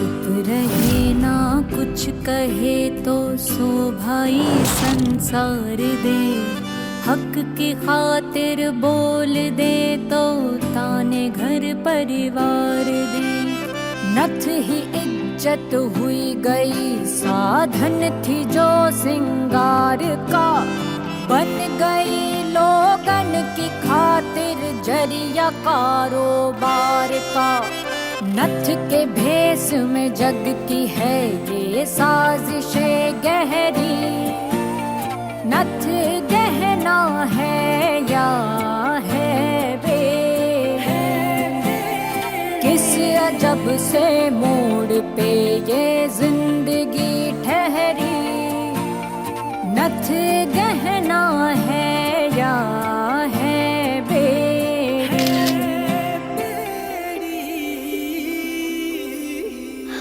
चुप रहे ना कुछ कहे तो सो भाई संसार दे, हक की खातिर बोल दे तो ताने घर परिवार दे। नथ ही इज्जत हुई गई साधन थी जो सिंगार का, बन गई लोगन की खातिर जरिया कारोबार का। नथ के भेस में जग की है ये साजिशें गहरी, नथ गहना है या है बे, किस अजब से मोड़ पे ये जिंदगी ठहरी, नथ गहना है या है बेड़ी।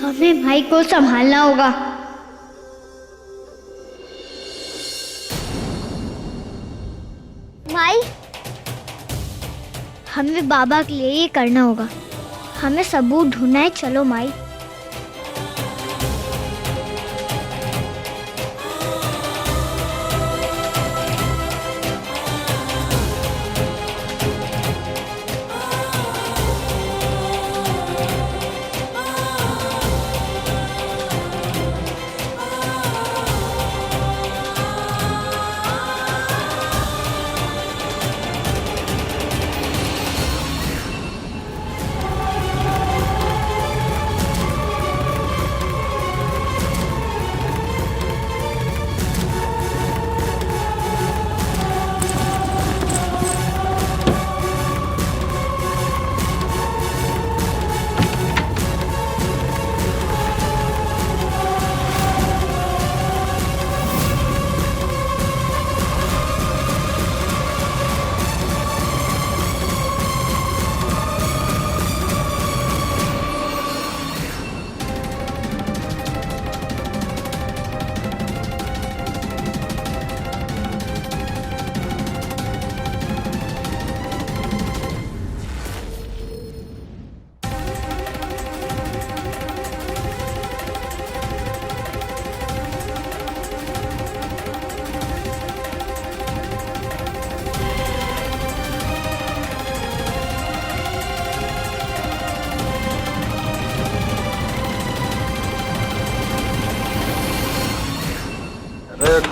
हमें भाई को संभालना होगा। माई, हमें बाबा के लिए ये करना होगा। हमें सबूत ढूंढना है। चलो माई।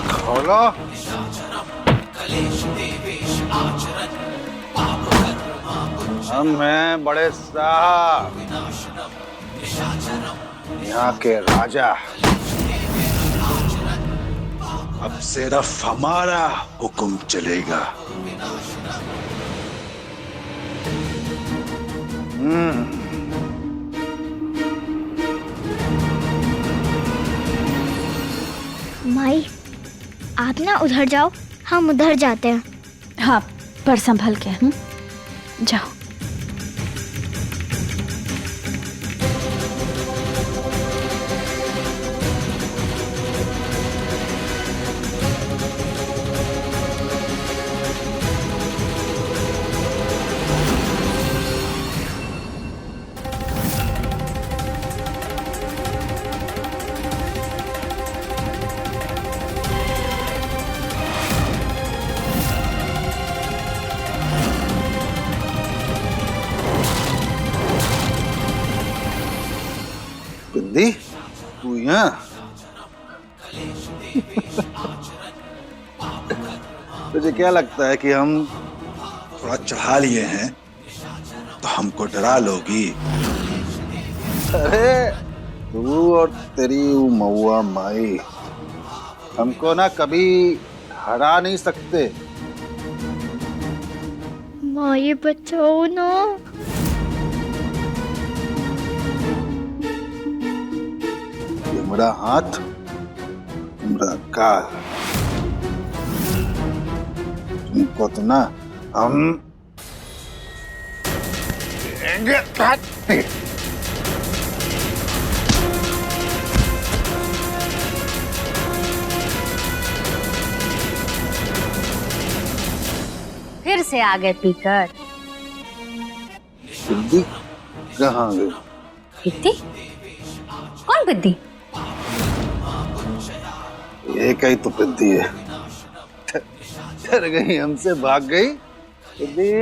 खोलो। हम हैं बड़े साहब, यहाँ के राजा। अब सिर्फ हमारा हुक्म चलेगा। माई, आप ना उधर जाओ, हम उधर जाते हैं। हाँ, पर संभल के। जाओ। बिंदी, तू यहाँ? तुझे क्या लगता है कि हम थोड़ा चढ़ा लिए हैं तो हमको डरा लोगी? अरे तू और तेरी वो मऊआ माई हमको ना कभी हरा नहीं सकते। माई बचाओ ना। मेरा हाथ, मेरा काल, तुमको तो ना हम फिर से आ गए पीकर। सिद्धि कहाँ गई? कितनी? कौन बिद्दी? ये कहीं तो बिद्दी है, डर गई, हमसे भाग गई बिद्दी।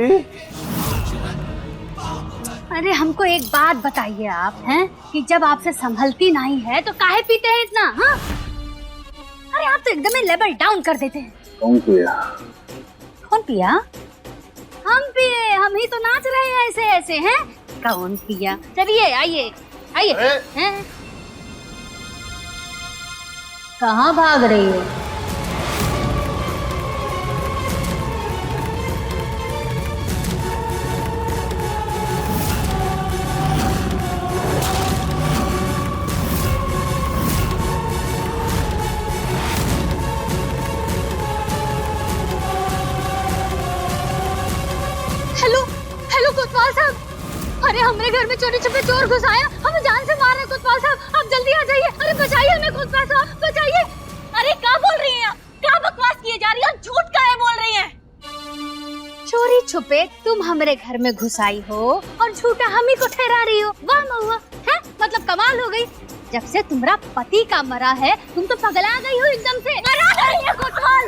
अरे हमको एक बात बताइए आप, हैं कि जब आपसे संभलती नहीं है तो काहे पीते हैं इतना? हाँ, अरे आप तो एकदम ही लेवल डाउन कर देते हैं। कौन पिया? कौन पिया? हम पिए, हम ही तो नाच रहे हैं ऐसे ऐसे। हैं कौन पिया? चलिए आइए आइए। हैं कहाँ भाग रही हो? हेलो हेलो कोतवाल साहब, अरे हमारे घर में चोरी छुपे चोर घुस आया, हमें जान से मार रहे हैं कोतवाल साहब, आप जल्दी आ जाइए। अरे बचाइए हमें कोतवाल साहब, बचाइए। अरे क्या बोल रही हैं आप? क्या बकवास किए जा रही है? झूठ काहे बोल रही हैं? चोरी छुपे तुम हमारे घर में घुस आई हो और झूठा हम ही को ठहरा रही हो। वाह महुआ, है मतलब कमाल हो गई। जब से तुम्हारा पति का मरा है तुम तो पगला गई हो एकदम से। मरा नहीं है कोतवाल,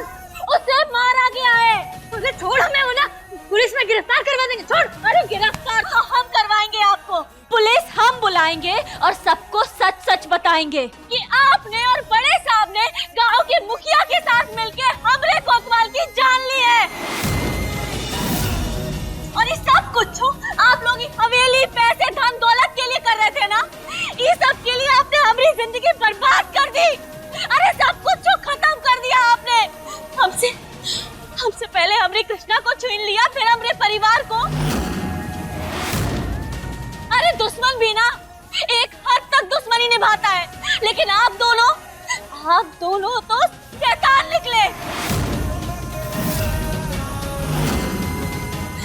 उसे मारा गया है। उसे छोड़, हमें हो ना पुलिस में गिरफ्तार करवा देंगे। छोड़। अरे गिरफ्तार तो हम करवाएंगे आपको, पुलिस हम बुलाएंगे और सबको सच सच बताएंगे कि आपने और बड़े साहब ने गांव के मुखिया के साथ मिलके हमरे कोतवाल की जान ली है। और ये सब कुछ आप लोग हवेली, पैसे, धन दौलत के लिए कर रहे थे ना? ये सब के लिए आपने हमारी जिंदगी बर्बाद कर दी। अरे सब कुछ खत्म कर दिया आपने। हमसे पहले हमरे कृष्णा को छीन लिया, फिर हमरे परिवार को। अरे दुश्मन भी ना एक हद तक दुश्मनी निभाता है, लेकिन आप दोनों तो शैतान निकले।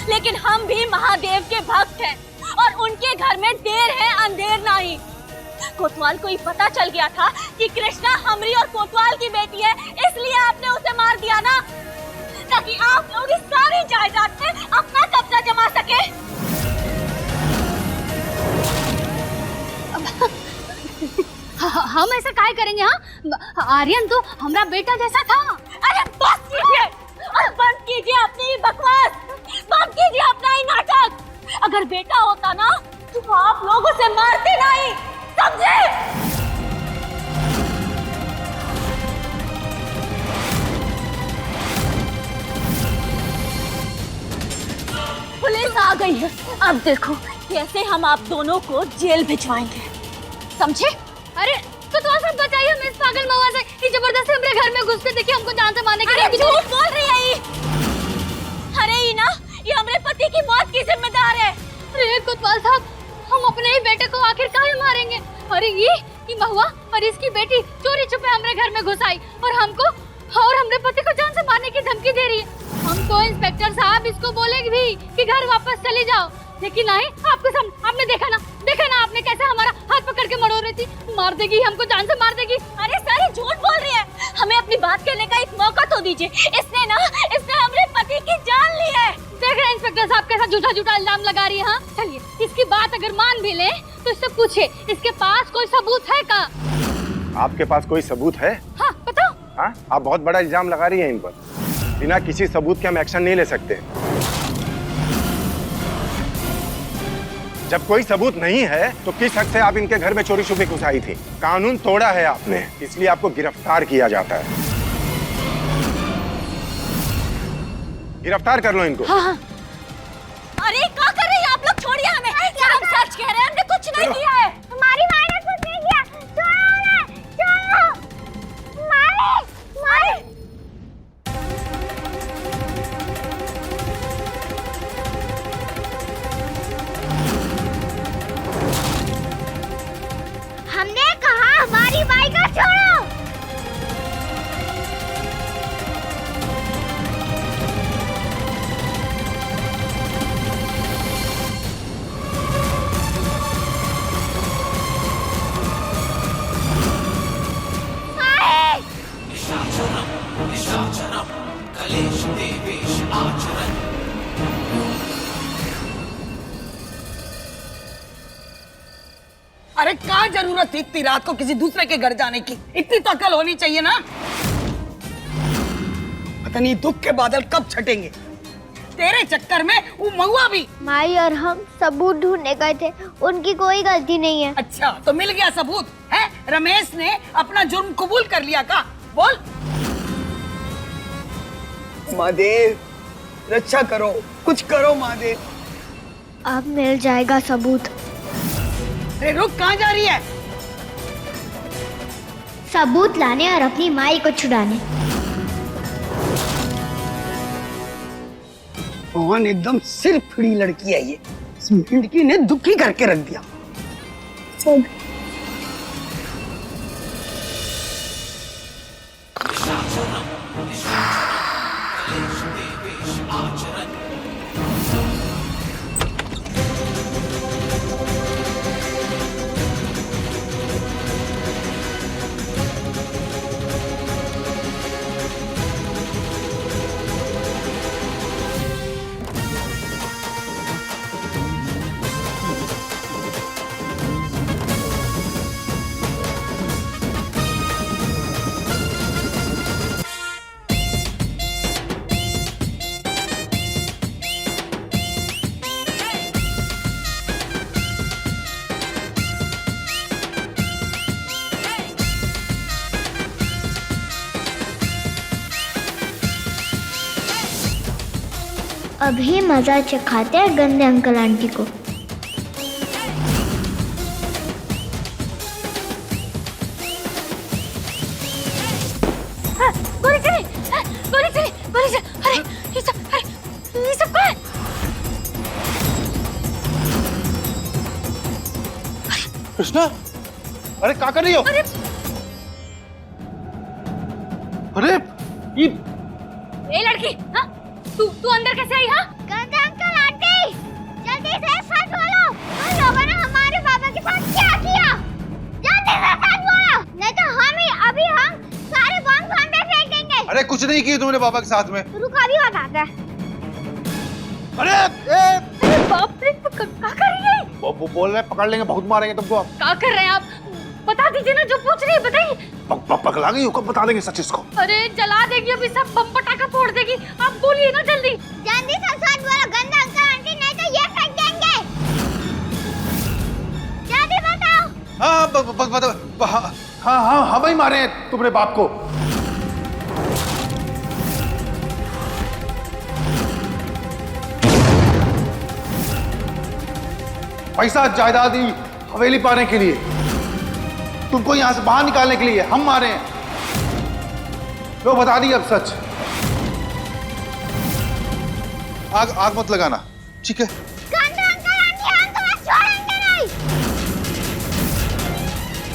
लेकिन हम भी महादेव के भक्त हैं और उनके घर में देर है अंधेर नहीं। कोतवाल को ही पता चल गया था कि कृष्णा हमरी और कोतवाल की बेटी है, इसलिए आपने उसे मार दिया ना, ताकि आप लोग इस सारी जायदाद पे अपना कब्जा जमा सके। हम ऐसा काहे करेंगे? हाँ, आर्यन तो हमारा बेटा जैसा था। अरे बस कीजिए और बंद कीजिए अपनी ये बकवास, बंद कीजिए अपना ही नाटक। अगर बेटा होता ना तो आप लोग उसे मारते नहीं, समझे? पुलिस आ गई है, अब देखो कैसे हम आप दोनों को जेल भिजवाएंगे, समझे? अरे तो थोड़ा सा बताइए हमें इस पागल मवा से कि जबरदस्ती हमारे घर में घुस के देखिए हमको जान से मारने के लिए। झूठ बोल रही है ये। अरे ये ना, ये हमारे पति की मौत की जिम्मेदार है। अरे कोतवाल साहब, हम अपने ही बेटे को आखिर काहे मारेंगे? अरे ये महुआ और इसकी बेटी चोरी छुपे हमारे घर में घुस आई और हमको और हमारे पति को जान से मारने की धमकी दे रही है। हम तो इंस्पेक्टर साहब इसको बोलेंगे भी कि घर वापस चले जाओ, लेकिन नहीं, आपने देखा ना आपने कैसे हमारा हाथ पकड़ के मरोड़ रही थी। मार देगी, हमको जान से मार देगी। अरे सारी झूठ बोल रही है, हमें अपनी बात कहने का एक मौका तो दीजिए। इसने हमारे पति की जान ली है। देख रहे हैं इंस्पेक्टर साहब कैसा झूठा इल्जाम लगा रही है। हाँ चलिए, इसकी बात अगर मान भी ले तो इससे पूछे इसके पास कोई सबूत है का? आपके पास कोई सबूत है? हाँ बताओ। हाँ, आप बहुत बड़ा इल्जाम लगा रही हैं इन पर। बिना किसी सबूत के हम एक्शन नहीं ले सकते। जब कोई सबूत नहीं है तो किस हक से आप इनके घर में चोरी छुपे घुस आई थी? कानून तोड़ा है आपने, इसलिए आपको गिरफ्तार किया जाता है। गिरफ्तार कर लो इनको। हाँ। अरे क्या कर रही हैं आप लोग? छोड़िए हमें, हम सच कह रहे हैं, हमने कुछ नहीं किया है। हमारी माँ ने कुछ नहीं किया। छोड़ो, मारे। हमने कहा हमारी बाई का छोड़ो। अरे क्या जरूरत थी इतनी रात को किसी दूसरे के घर जाने की? इतनी तो अकल होनी चाहिए ना। पता नहीं दुख के बादल कब छटेंगे। तेरे चक्कर में वो महुआ भी। माई और हम सबूत ढूंढने गए थे, उनकी कोई गलती नहीं है। अच्छा तो मिल गया सबूत है? रमेश ने अपना जुर्म कबूल कर लिया का? बोल। महादेव रक्षा करो, कुछ करो महादेव। अब मिल जाएगा सबूत। अरे रुक, कहाँ जा रही है? सबूत लाने और अपनी माई को छुड़ाने। भगवान एकदम सिर फिड़ी लड़की है ये। इस लड़की ने दुखी करके रख दिया। अभी मजा चखाते हैं गंदे अंकल आंटी को। गोली चली, गोली चली, गोली चली। अरे ये सब क्या है? कृष्णा, अरे क्या कर रही हो? अरे ये ए लड़की, हाँ तू अंदर कैसे आई? हाँ गंदे अंकल आंटी, जल्दी से सच बोलो, तुम लोगों ने हमारे पापा के साथ क्या किया? जल्दी से सच बोलो, नहीं तो हम सारे बम हम पे फेंक देंगे। अरे कुछ नहीं किया तुमने पापा के साथ में। रुको अभी बताते हैं। अरे बाप रे, क्या कर रही है? वो बोल रहे पकड़ लेंगे, बहुत मारेंगे तुमको। क्या कर रहे हैं आप? बता दीजिए ना, जो पूछ रही है बताइए। पकड़ा गई, कब बता देंगे सच इसको? अरे जला देगी अभी, सब बम पटाखा फोड़ देगी। आप बोलिए ना जल्दी। जल्दी से सच बोलो गंदा अंकल आंटी, नहीं तो ये फेंक देंगे। जल्दी बताओ। हाँ हम ही मारे हैं तुम्हारे बाप को। पैसा जायदाद ही हवेली पाने के लिए, तुमको यहां से बाहर निकालने के लिए हम मारे हैं। लो बता दी अब सच। आग मत लगाना, ठीक है? गंदा अंकल आंटी, हम तुम्हें छोड़ेंगे नहीं।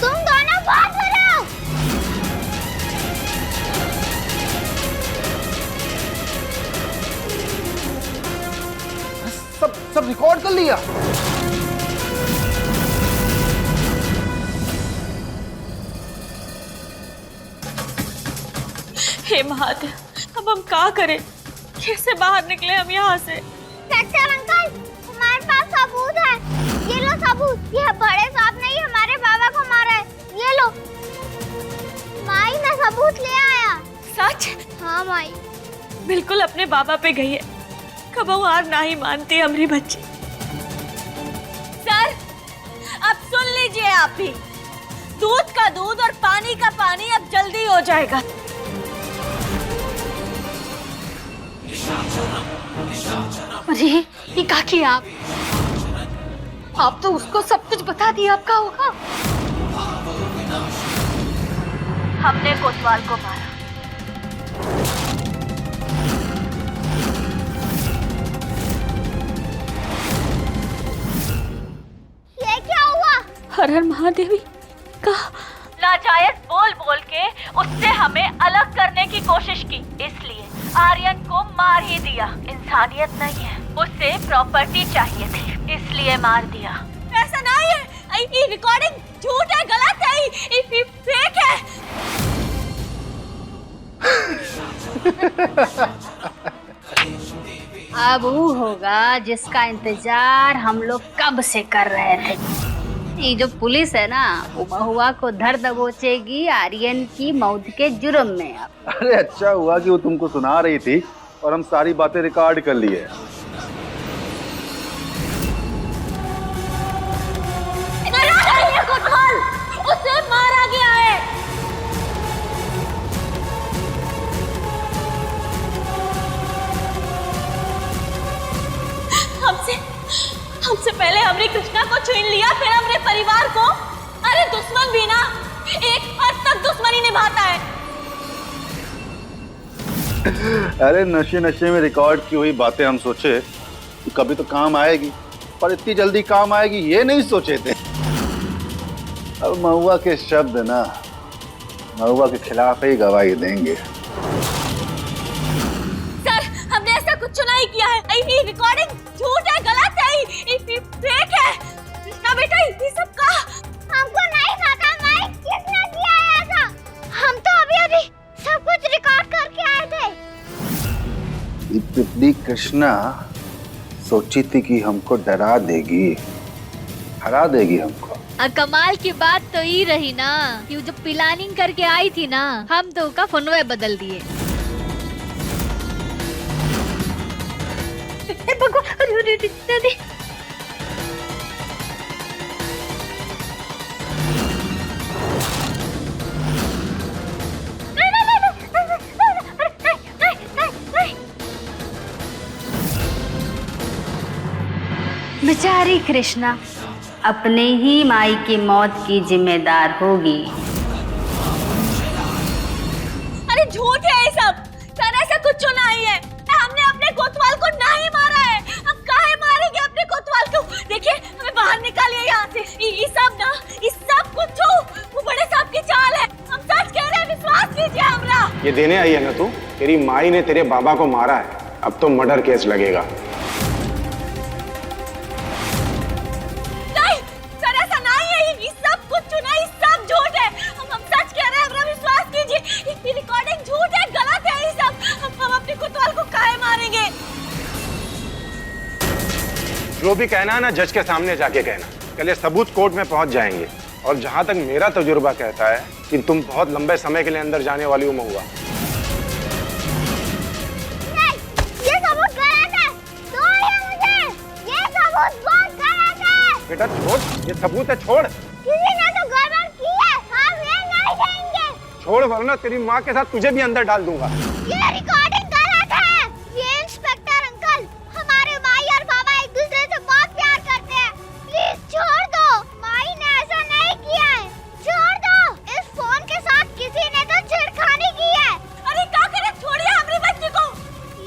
तुम दोनों बहुत बुरे हो। सब रिकॉर्ड कर लिया। हे महादेव, अब हम क्या करें? कैसे बाहर निकले हम यहाँ से? इंस्पेक्टर अंकल, हमारे पास सबूत है। ये लो सबूत। ये बड़े साहब ने ही हमारे बाबा को मारा है। ये लो। माई, मैं सबूत ले आया। सच? हाँ माई। बिल्कुल अपने बाबा पे गई है, कबहू हार ना ही मानती हमारी बच्ची। सर अब सुन लीजिए आप भी, दूध का दूध और पानी का पानी अब जल्दी हो जाएगा। अरे ये क्या किया आप तो उसको सब कुछ बता दिया। आपका होगा हमने कोतवाल को मारा। ये क्या हुआ? हर हर महादेवी का नाजायज बोल बोल के उससे हमें अलग करने की कोशिश की, इसलिए आर्यन को मार ही दिया। इंसानियत नहीं है, उसे प्रॉपर्टी चाहिए थी, इसलिए मार दिया। ऐसा नहीं है, ये रिकॉर्डिंग झूठ है, गलत है, ये फेक है। अब वो होगा जिसका इंतजार हम लोग कब से कर रहे थे। ये जो पुलिस है ना, वो महुआ को धर दबोचेगी आर्यन की मौत के जुर्म में। अरे अच्छा हुआ कि वो तुमको सुना रही थी और हम सारी बातें रिकॉर्ड कर लिए। कोतवाल, उसे मारा गया है। हमसे पहले हमने कृष्णा को छीन लिया, फिर हमने परिवार को। अरे दुश्मन भी ना एक हद तक दुश्मनी निभाता है। अरे नशे नशे में रिकॉर्ड की हुई बातें हम सोचे कि कभी तो काम आएगी, पर इतनी जल्दी काम आएगी ये नहीं सोचे थे। अब महुआ के शब्द ना महुआ के खिलाफ ही गवाही देंगे। सर, हमने ऐसा कुछ नहीं किया है। ये रिकॉर्डिंग झूठ है, गलत है, ये फेक है। कृष्णा बेटा, ये सब का हमको नहीं पता भाई, किसने किया है ऐसा। हम तो अभी सब कुछ रिकॉर्ड करके आए थे। पिपली कृष्णा सोची थी कि हमको डरा देगी, हरा देगी हमको। कमाल की बात तो ये रही ना कि वो जो प्लानिंग करके आई थी ना, हम तो उसका फोनवे बदल दिए। बेचारी कृष्णा अपने ही माई की मौत की जिम्मेदार होगी। अरे झूठ है ये सब। सर, ऐसा कुछ नहीं है। हमने अपने कोतवाल को नहीं मारा है। हम काहे मारेंगे अपने कोतवाल को? देखिए, हमें बाहर निकालिए यहाँ से। ये सब कुछ वो बड़े साहब की चाल है। हम सच कह रहे हैं, विश्वास कीजिए हमरा। ये देने आई है ना तू? तेरी माई ने तेरे बाबा को मारा है, अब तो मर्डर केस लगेगा। जो भी कहना है ना जज के सामने जाके कहना। कल ये सबूत कोर्ट में पहुंच जाएंगे। और जहां तक मेरा तजुर्बा कहता है कि तुम बहुत लंबे समय के लिए अंदर जाने वाली हो महुआ। ये सबूत गलत है। मुझे ये सबूत बहुत गलत है। बेटा छोड़, ये सबूत है, छोड़। किसी ने तो गड़बड़ की है, हम ये नहीं देंगे। छोड़ वरना तेरी माँ के साथ तुझे भी अंदर डाल दूंगा। ये रिकॉर्डिंग गलत है। ये इंस्पेक्टर अंकल, हमारे माई और बाबा एक दूसरे से बहुत प्यार करते हैं। प्लीज छोड़ दो। माई ने ऐसा नहीं किया है, छोड़ दो। इस फोन के साथ किसी ने तो छेड़खानी की है। अरे क्या करे, छोड़िए हमारी बच्ची को।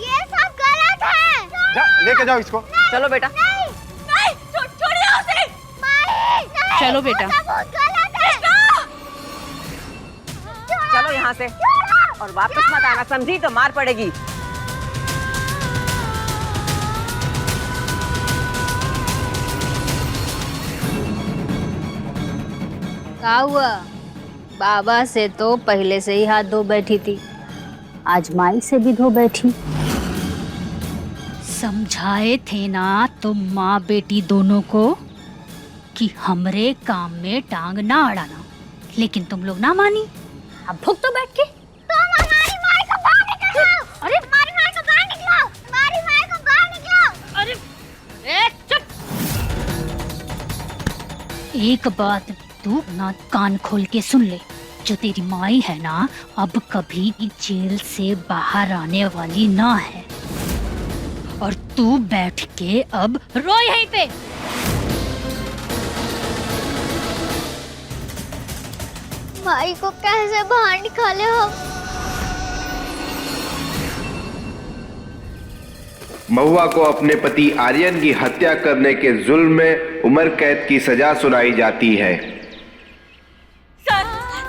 ये सब गलत है। जा लेके जाओ इसको। चलो बेटा, नहीं, छोड़िए उसे। माई, नहीं, चलो बेटा। वो सबूत गलत है। चलो यहाँ से और वापस मत आना, समझी? तो मार पड़ेगी। क्या हुआ? बाबा से तो पहले से ही हाथ धो बैठी थी, आज माई से भी धो बैठी। समझाए थे ना तुम माँ बेटी दोनों को कि हमरे काम में टांग ना अड़ाना, लेकिन तुम लोग ना मानी। अब भुग तो बैठ के। हमारी माई को बाहर निकालो। अरे हमारी माई को बाहर निकालो। हमारी माई को बाहर निकालो। अरे चुप। एक बात तू ना कान खोल के सुन ले, जो तेरी माई है ना, अब कभी जेल से बाहर आने वाली ना है। और तू बैठ के अब रो यहीं पे। माई को कैसे बाहर निकाले हम? महुआ को अपने पति आर्यन की हत्या करने के जुल्म में उम्र कैद की सजा सुनाई जाती है। सर,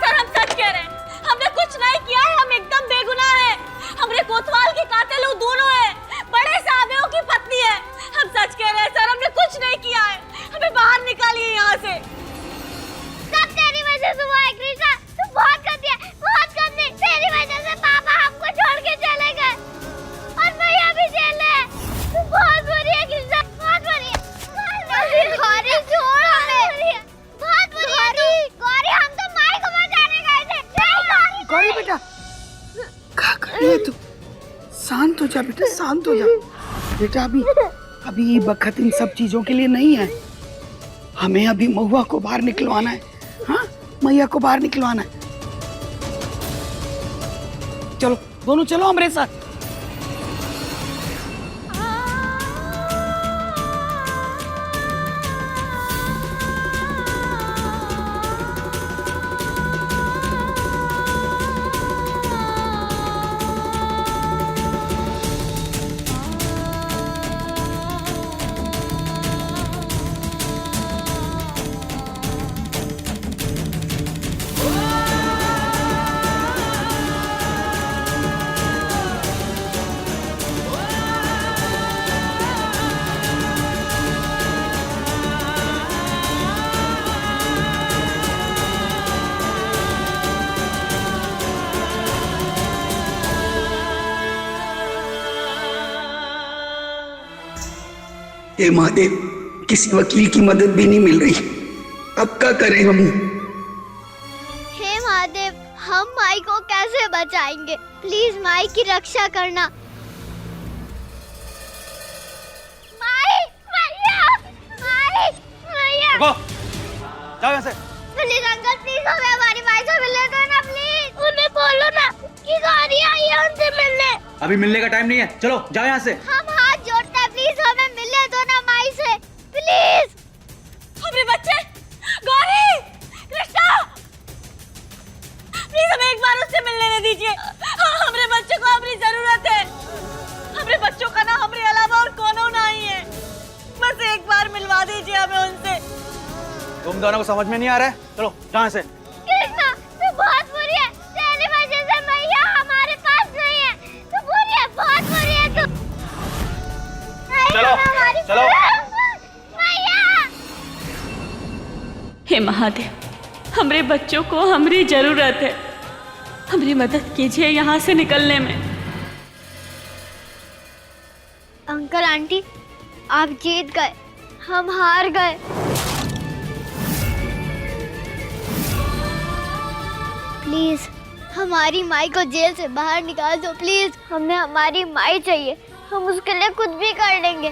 हम सच कह रहे हैं। हमने कुछ नहीं किया है, हम एकदम बेगुनाह हैं। हमरे कोतवाल के कातिल वो दोनों हैं, बड़े साहब की पत्नी है। हम सच कह रहे हैं सर, हमने कुछ नहीं किया है। हमें बाहर निकालिए यहाँ से। सब तेरी वजह से हुआ है कृष्णा, तू बहुत गंदी है, बहुत गंदी। तेरी वजह से पापा हमको छोड़ के चले गए और भैया भी जेल है। तू बहुत बुरी है कृष्णा, बहुत बुरी है। छोड़ हमें। हो जा बेटा, शांत हो जा बेटा। अभी बखत इन सब चीजों के लिए नहीं है। हमें अभी महुआ को बाहर निकलवाना है। हाँ, मैया को बाहर निकलवाना है। चलो दोनों चलो हमारे साथ। हे महादेव, किसी वकील की मदद भी नहीं मिल रही, अब क्या करें हम? हे महादेव, हम माई को कैसे बचाएंगे? प्लीज माई की रक्षा करना। माई, मैया, माई, मैया। जाओ यहाँ से। प्लीज अंकल, प्लीज हमें हमारी माई से मिलने दो ना प्लीज। उन्हें बोलो ना कि गाड़ी आई है उनसे मिलने। अभी मिलने का टाइम नहीं है, चलो जाओ यहाँ से। हम हाथ जोड़ते हैं, प्लीज हमें मिलने दो ना माई से, प्लीज। हमारे बच्चे, गौरी, कृष्णा, प्लीज हमें एक बार उससे मिलने दे दीजिए। हमारे बच्चों को हमारी जरूरत है। हमारे बच्चों का ना हमारे अलावा और कोनो नहीं है। बस एक बार मिलवा दीजिए हमें उनसे। तुम दोनों को समझ में नहीं आ रहा है, चलो जहाँ से। कृष्णा, तू बहुत बुरी है। तेरी वजह से मैया हमारे पास नहीं है। तू बुरी है, बहुत बुरी है तू। चलो, चलो। मैया। हे महादेव, हमारे बच्चों को हमारी जरूरत है। हमारी मदद कीजिए यहाँ से निकलने में। अंकल आंटी, आप जीत गए, हम हार गए। प्लीज हमारी माई को जेल से बाहर निकाल दो प्लीज। हमें हमारी माई चाहिए, हम उसके लिए कुछ भी कर लेंगे।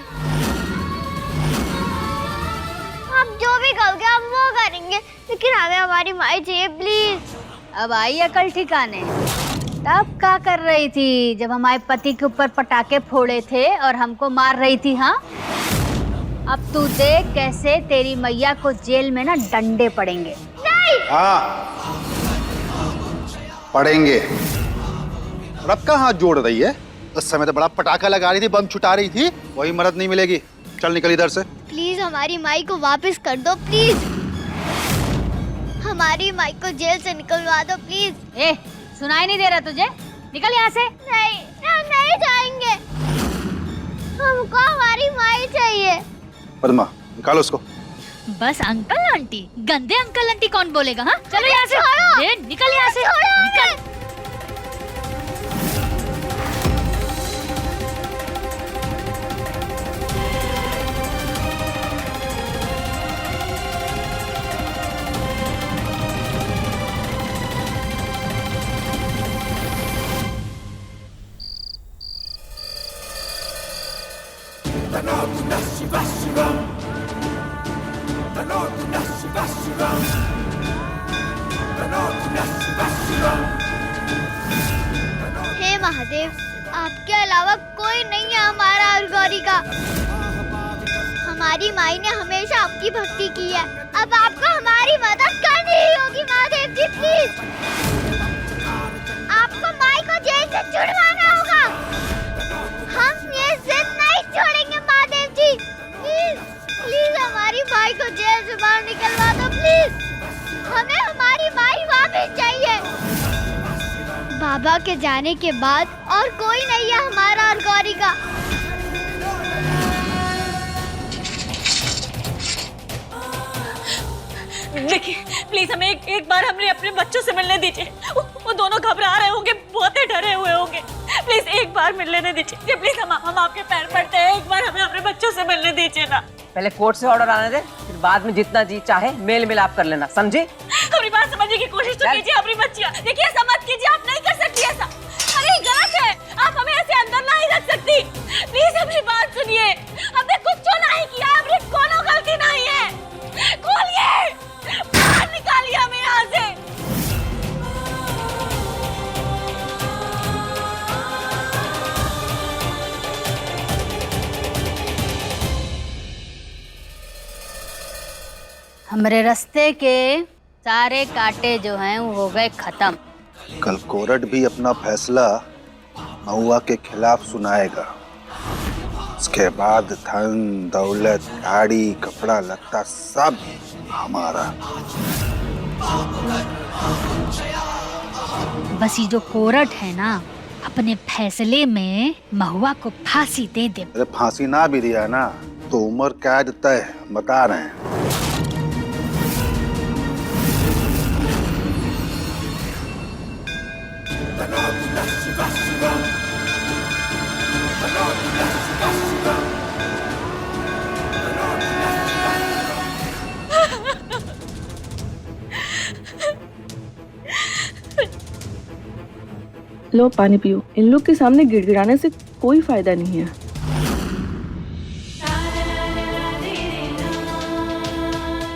आप जो भी कहोगे हम वो करेंगे, लेकिन हमें हमारी माई चाहिए प्लीज। अब आई अकल ठिकाने। तब क्या कर रही थी जब हमारे पति के ऊपर पटाखे फोड़े थे और हमको मार रही थी? हाँ, अब तू देख कैसे तेरी मैया को जेल में ना डंडे पड़ेंगे। नहीं। हाँ पढ़ेंगे। और अब कहाँ हाथ जोड़ रही है? उस समय तो बड़ा पटाखा लगा रही थी, बम छुटा रही थी। वही मदद नहीं मिलेगी। चल निकल इधर से। प्लीज हमारी माई को वापस कर दो प्लीज। हमारी माई को जेल से निकलवा दो प्लीज। ए, सुनाई नहीं दे रहा तुझे? निकल यहाँ से। नहीं, हम नहीं जाएंगे। हमको हमारी माई चाहिए। पद्मा, निकालो उसको। बस अंकल आंटी, गंदे अंकल आंटी कौन बोलेगा? हाँ, चलो यहाँ से। छोड़ो। ए, निकल यहाँ से, निकल। हे महादेव, आपके अलावा कोई नहीं है हमारा और गौरी का। हमारी माई ने हमेशा आपकी भक्ति की है, अब आपको हमारी मदद करनी ही होगी महादेव जी प्लीज। आपको माई को जेल से छुड़वाना होगा। हम ये जिद नहीं छोड़ेंगे महादेव जी, प्लीज प्लीज हमारी माई को जेल से बाहर निकलवा दो प्लीज। हमें हमारी माई वापस चाहिए। बाबा के जाने के बाद और कोई नहीं है हमारा और गौरी का। देखिए प्लीज हमें एक बार हमने अपने बच्चों से मिलने दीजिए। वो दोनों घबरा रहे होंगे, बहुत ही डरे हुए होंगे। प्लीज एक बार मिलने दीजिए प्लीज। हम आपके पैर पड़ते हैं, एक बार हमें अपने बच्चों से मिलने दीजिए ना। पहले कोर्ट से ऑर्डर आने दे, फिर बाद में जितना जी चाहे मेल मिलाप कर लेना, समझी? हमारी बात समझने की कोशिश तो कीजिए। अपनी बच्चियाँ देखिए, ऐसा मत कीजिए, आप नहीं कर सकती ऐसा। अरे गलत है, आप हमें ऐसे अंदर नहीं रख सकती। प्लीज अपनी बात सुनिए, हमने कुछ नहीं किया, हमने कोनो गलती नहीं है। खोलिए, बाहर निकालिए हमें यहाँ से। हमारे रास्ते के सारे कांटे जो हैं वो हो गए खत्म। कल कोर्ट भी अपना फैसला महुआ के खिलाफ सुनाएगा। उसके बाद धन दौलत गाड़ी कपड़ा लत्ता सब हमारा। बस ये जो कोर्ट है ना, अपने फैसले में महुआ को फांसी दे दे। अरे फांसी ना भी दिया ना तो उम्र कैद तय, बता रहे हैं। लो पानी पियो। इन लोग के सामने गिड़गिड़ाने से कोई फायदा नहीं है।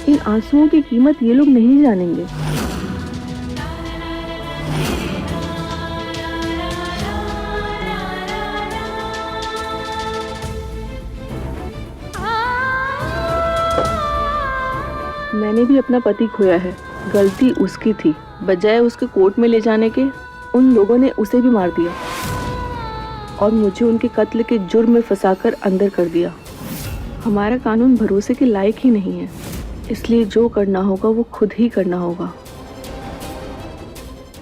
इन आंसुओं की कीमत ये लोग नहीं जानेंगे। मैंने भी अपना पति खोया है, गलती उसकी थी। बजाय उसके कोर्ट में ले जाने के, उन लोगों ने उसे भी मार दिया और मुझे उनके कत्ल के जुर्म में फंसाकर अंदर कर दिया। हमारा कानून भरोसे के लायक ही नहीं है, इसलिए जो करना होगा वो खुद ही करना होगा।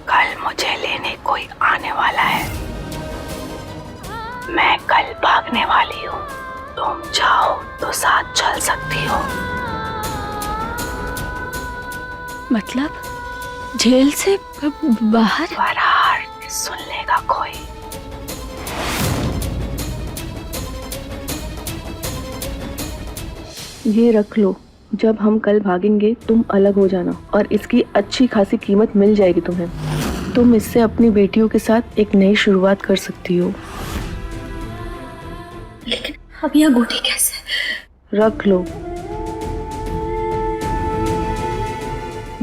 कल मुझे लेने कोई आने वाला है। मैं कल भागने वाली हूँ, तुम चाहो तो साथ चल सकती हो। मतलब जेल से बाहर? फरार सुन लेगा कोई। ये रख लो, जब हम कल भागेंगे तुम अलग हो जाना और इसकी अच्छी खासी कीमत मिल जाएगी तुम्हें। तुम इससे अपनी बेटियों के साथ एक नई शुरुआत कर सकती हो। लेकिन अब यह गोटी कैसे? रख लो,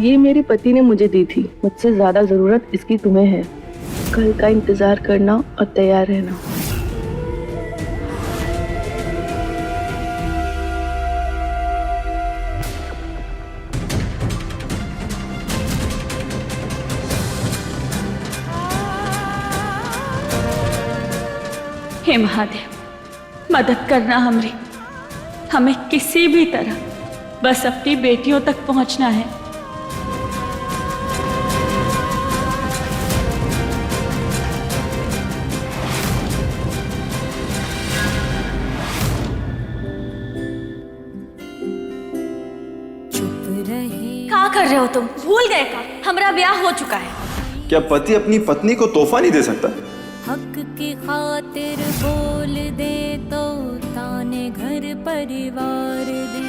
ये मेरे पति ने मुझे दी थी। मुझसे ज्यादा जरूरत इसकी तुम्हें है। कल का इंतजार करना और तैयार रहना। हे महादेव, मदद करना हमारी। हमें किसी भी तरह बस अपनी बेटियों तक पहुंचना है। क्या कर रहे हो तुम? भूल गए का हमारा ब्याह हो चुका है। क्या पति अपनी पत्नी को तोहफा नहीं दे सकता? हक की खातिर बोल दे तो ताने घर परिवार दे।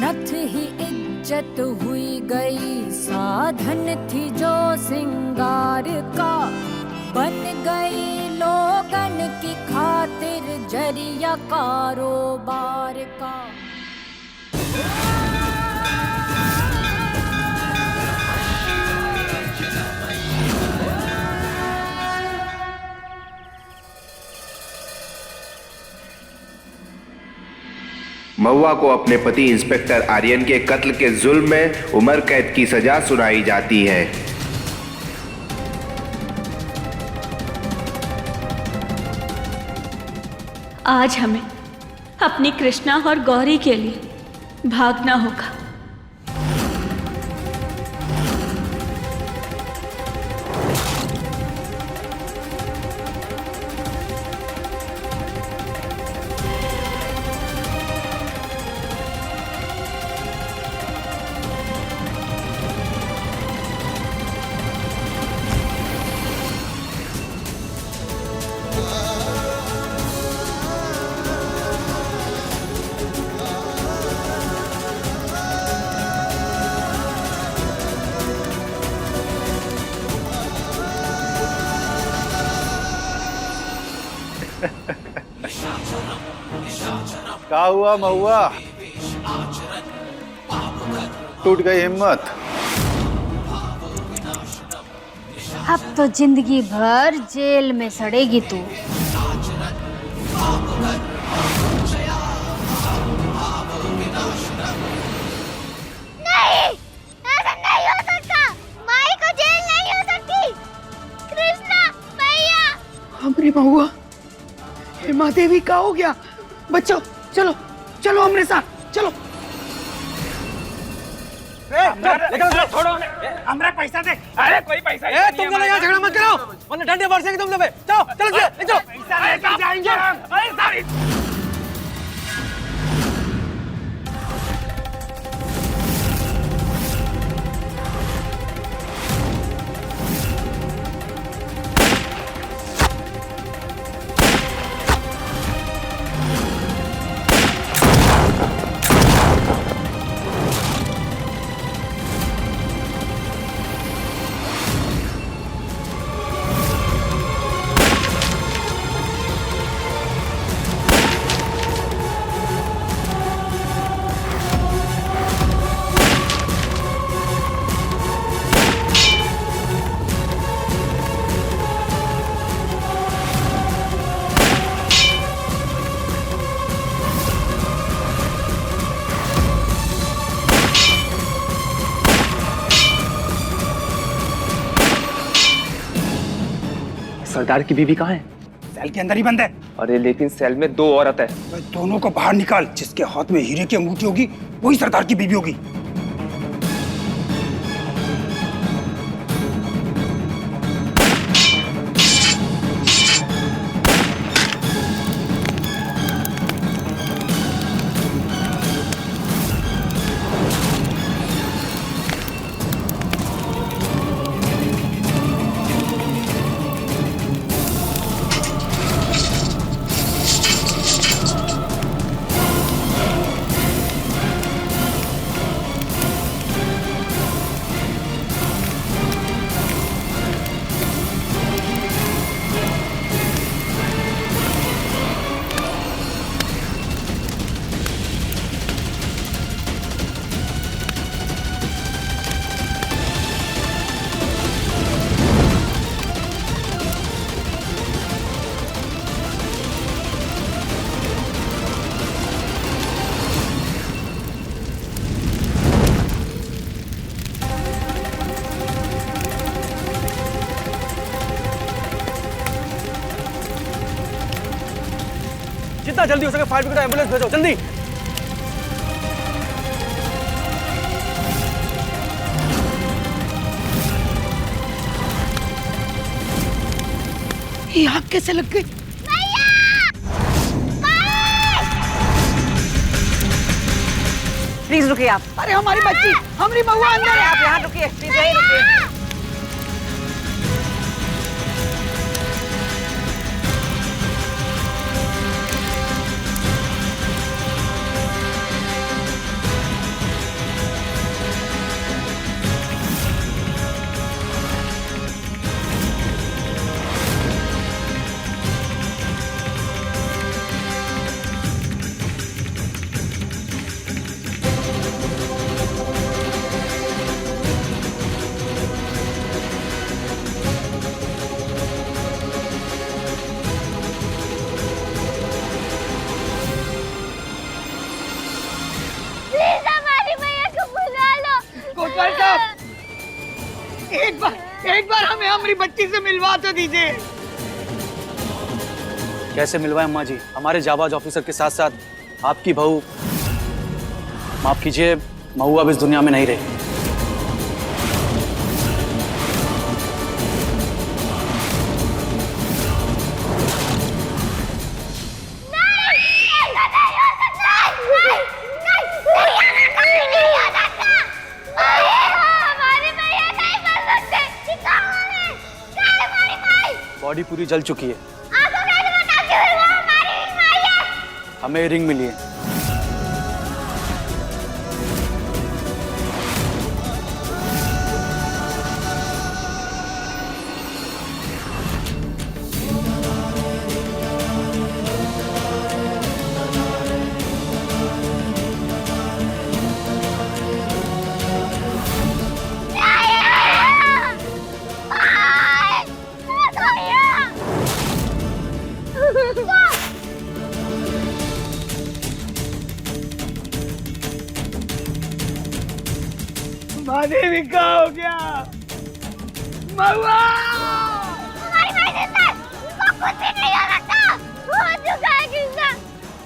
नथ ही इज्जत हुई गई, साधन थी जो सिंगार का। बन गई लोगन की खातिर जरिया कारोबार का। महुआ को अपने पति इंस्पेक्टर आर्यन के कत्ल के जुल्म में उम्र कैद की सजा सुनाई जाती है। आज हमें अपनी कृष्णा और गौरी के लिए भागना होगा। क्या हुआ महुआ? टूट गई हिम्मत? अब तो जिंदगी भर जेल में सड़ेगी तू। नहीं, ऐसा नहीं हो सकता। माई को जेल नहीं हो सकती। कृष्णा भैया। हमारी महुआ, हेमा देवी का हो गया? बच्चों चलो चलो हमारे साथ चलो। छोड़ो हमरा पैसा दे। अरे कोई पैसा नहीं। तुम दोनों यहाँ झगड़ा मत करो वरना डंडे बरसेंगे तुम लोग पे। चलो चलो चलो पैसा लेकर जाएंगे। अरे सारी सरदार की बीवी कहाँ है? सेल के अंदर ही बंद है। अरे लेकिन सेल में 2 औरत है। दोनों को बाहर निकाल। जिसके हाथ में हीरे की अंगूठी होगी वही सरदार की बीवी होगी। जितना जल्दी हो सके फायर ब्रिगेड एम्बुलेंस भेजो जल्दी। ये आग कैसे लग गई? प्लीज रुकिए आप। अरे हमारी बच्ची, हमारी महुआ अंदर है। आप यहाँ रुकिए, प्लीज यहीं रुकिए। एक बार हमें हमारी बच्ची से मिलवा तो दीजिए। कैसे मिलवाएं अम्मा जी? हमारे जाबाज ऑफिसर के साथ साथ आपकी बहू, माफ कीजिए, महुआ अब इस दुनिया में नहीं रही। बॉडी पूरी जल चुकी है। हमें रिंग मिली है। महादेवी का हो गया? महुआ! हमारी माँ जिंदा है, उसको कुछ भी नहीं हो सकता। वो हो चुका है कृष्णा,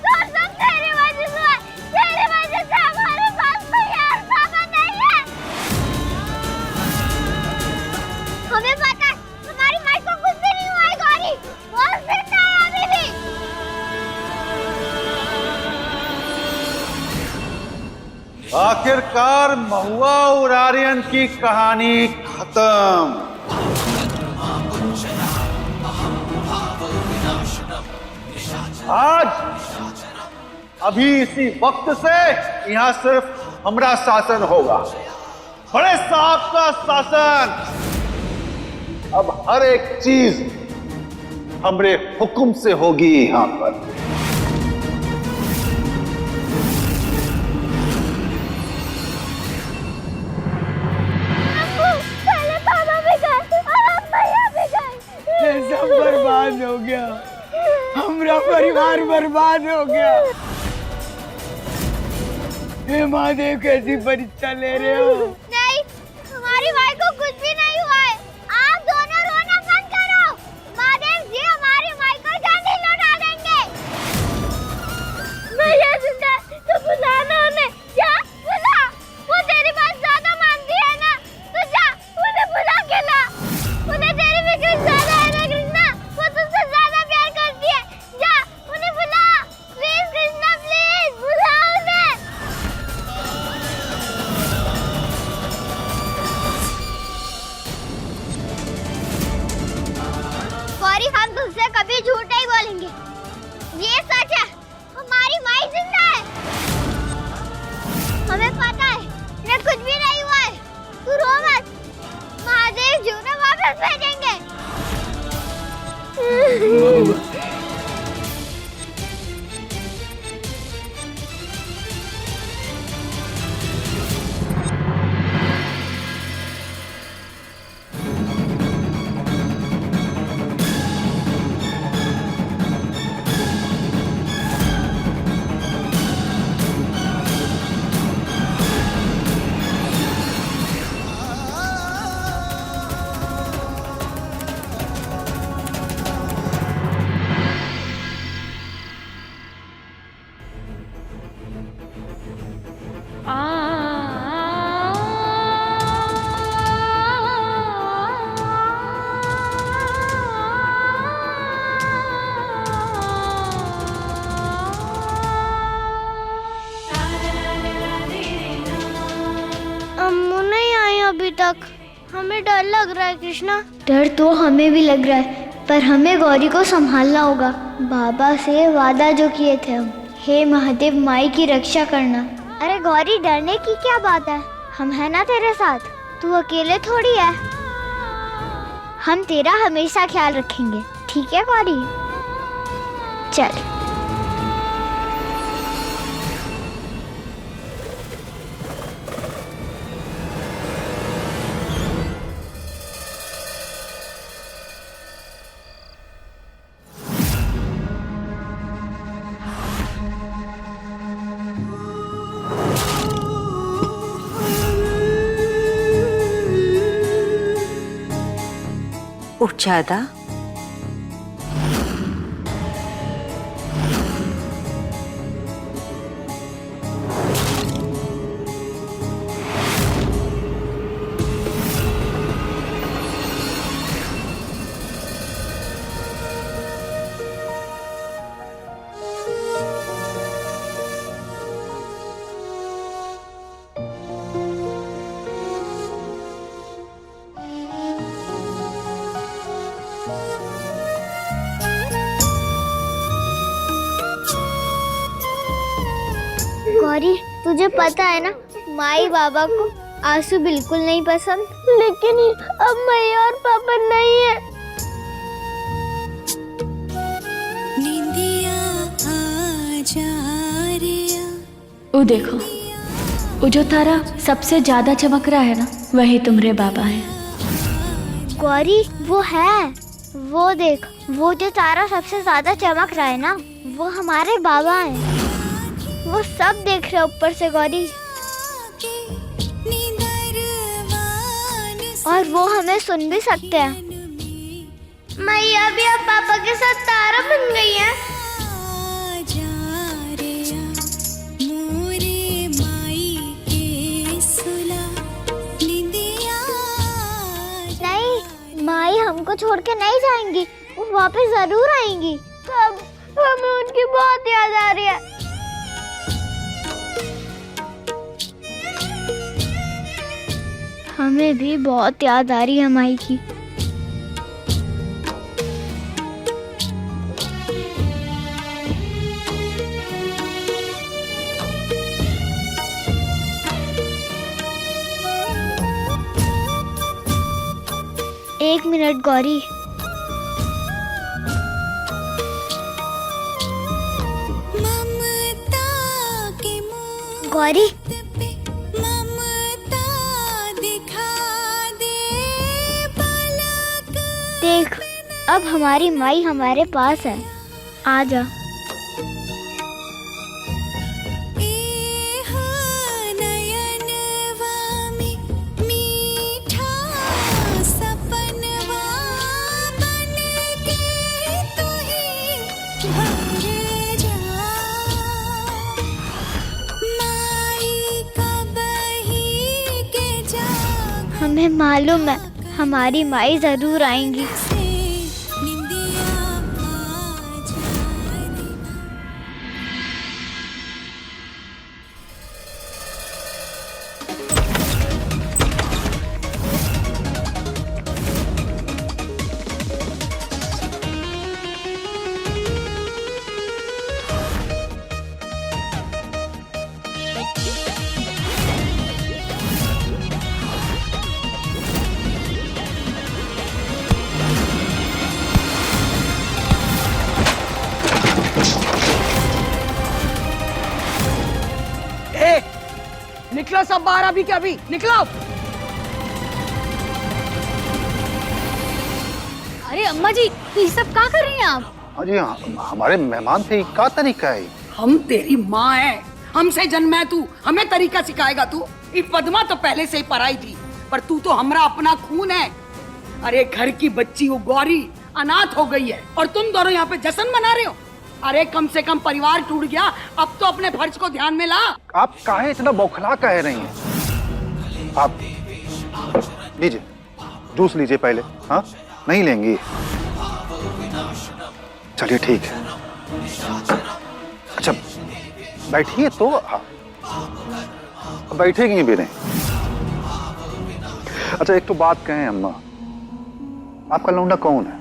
तो सब तेरी वजह से है। तेरी वजह से हमारे पास कोई और बाबा नहीं है। हमें पता है हमारी माँ को कुछ भी नहीं हुआ है गौरी, वो जिंदा है अभी भी। आखिरकार महुआ और आर्यन की कहानी खत्म। आज अभी इसी वक्त से यहाँ सिर्फ हमारा शासन होगा, बड़े साहब का शासन। अब हर एक चीज हमरे हुक्म से होगी यहाँ पर। पहले बाबा भी गए और अब भैया भी गए। ये सब बर्बाद हो गया, हमारा परिवार बर्बाद हो गया। हे महादेव, कैसी परीक्षा ले रहे हो? नहीं, हमारी माँ को कुछ भी नहीं हुआ है। आप दोनों रोना बंद करो। महादेव जी हमारी माँ को जल्दी लौटा देंगे। भैया जिंदा है, तो बुलाना उन्हें। जा बुला, वो तेरी बात ज्यादा मानती है ना, तो जा उन्हें बुला के ला। उन्हें तेरी फिक्र ज्यादा है ना कृष्णा, वो तुझसे ज्यादा प्यार करती है। जा उन्हें बुला, प्लीज कृष्णा, प्लीज बुला उन्हें। गौरी, हम तुझसे कभी झूठ नहीं बोलेंगे, ये सच है। हमारी माई जिंदा है, हमें पता है इन्हें कुछ भी नहीं हुआ है। तू रो मत, महादेव जी उन्हें वापस भेजेंगे। अम्मू नहीं आई अभी तक, हमें डर लग रहा है कृष्णा। डर तो हमें भी लग रहा है, पर हमें गौरी को संभालना होगा। बाबा से वादा जो किए थे हम, हे महादेव माई की रक्षा करना। अरे गौरी, डरने की क्या बात है, हम है ना तेरे साथ, तू अकेले थोड़ी है। हम तेरा हमेशा ख्याल रखेंगे, ठीक है गौरी? चल। उठ जादा। गौरी, तुझे पता है ना माई बाबा को आंसू बिल्कुल नहीं पसंद, लेकिन अब मैं और पापा नहीं है। वो देखो, वो जो तारा सबसे ज्यादा चमक रहा है ना, वही तुम्हारे बाबा है। गौरी, वो है, वो देख, वो जो तारा सबसे ज्यादा चमक रहा है ना, वो हमारे बाबा हैं। वो सब देख रहे ऊपर से गौरी। और वो हमें सुन भी सकते हैं। मैया भी अब पापा के साथ तारा बन गई है। नहीं, माई हमको छोड़ के नहीं जाएंगी, वो वापस जरूर आएंगी। तब हमें उनकी बहुत याद आ रही है। हमें भी बहुत याद आ रही है माई की। एक मिनट गौरी, गौरी देख, अब हमारी माई हमारे पास है। आ जा। हमें मालूम है हमारी माई जरूर आएंगी। निकलो सब बाहर, अभी के अभी निकलो। अरे अम्मा जी, ये सब क्या कर रही हैं आप? अजी हमारे मेहमान थे, क्या तरीका है? हम तेरी माँ है, हमसे जन्म है तू, हमें तरीका सिखाएगा तू? ये पद्मा तो पहले से ही पराई थी, पर तू तो हमरा अपना खून है। अरे घर की बच्ची वो गौरी अनाथ हो गई है और तुम दोनों यहाँ पे जश्न मना रहे हो। अरे कम से कम परिवार टूट गया, अब तो अपने फर्ज को ध्यान में ला। आप काहे इतना बौखला कह रही हैं? आप लीजिए, जूस लीजिए पहले। हाँ, नहीं लेंगी? चलिए ठीक है। अच्छा बैठिए तो। हाँ, बैठेगी भी नहीं। अच्छा एक तो बात कहें अम्मा, आपका लौंडा कौन है?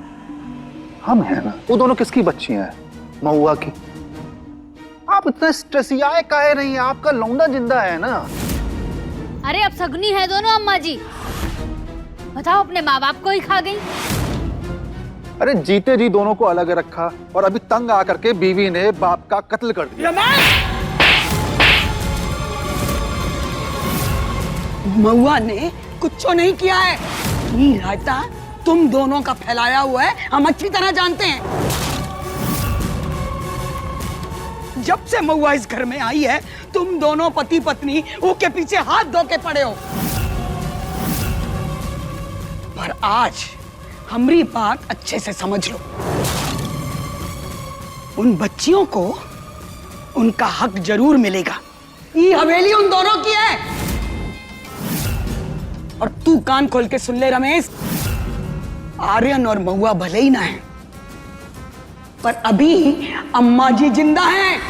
हम हैं ना। वो दोनों किसकी बच्चियां हैं? महुआ की। आप इतना स्ट्रेसियाए काहे रही हैं? आपका लौंडा जिंदा है ना। अरे अब सगुनी है दोनों अम्मा जी। बताओ, अपने माँ बाप को ही खा गई। अरे जीते जी दोनों को अलग रखा और अभी तंग आकर के बीवी ने बाप का कत्ल कर दिया। महुआ ने कुछ नहीं किया है। ये रायता तुम दोनों का फैलाया हुआ है, हम अच्छी तरह जानते हैं। जब से महुआ इस घर में आई है, तुम दोनों पति पत्नी उसके पीछे हाथ धो के पड़े हो। पर आज हमारी बात अच्छे से समझ लो। उन बच्चियों को उनका हक जरूर मिलेगा। ये हवेली उन दोनों की है। और तू कान खोल के सुन ले रमेश, आर्यन और महुआ भले ही ना है, पर अभी अम्मा जी जिंदा हैं।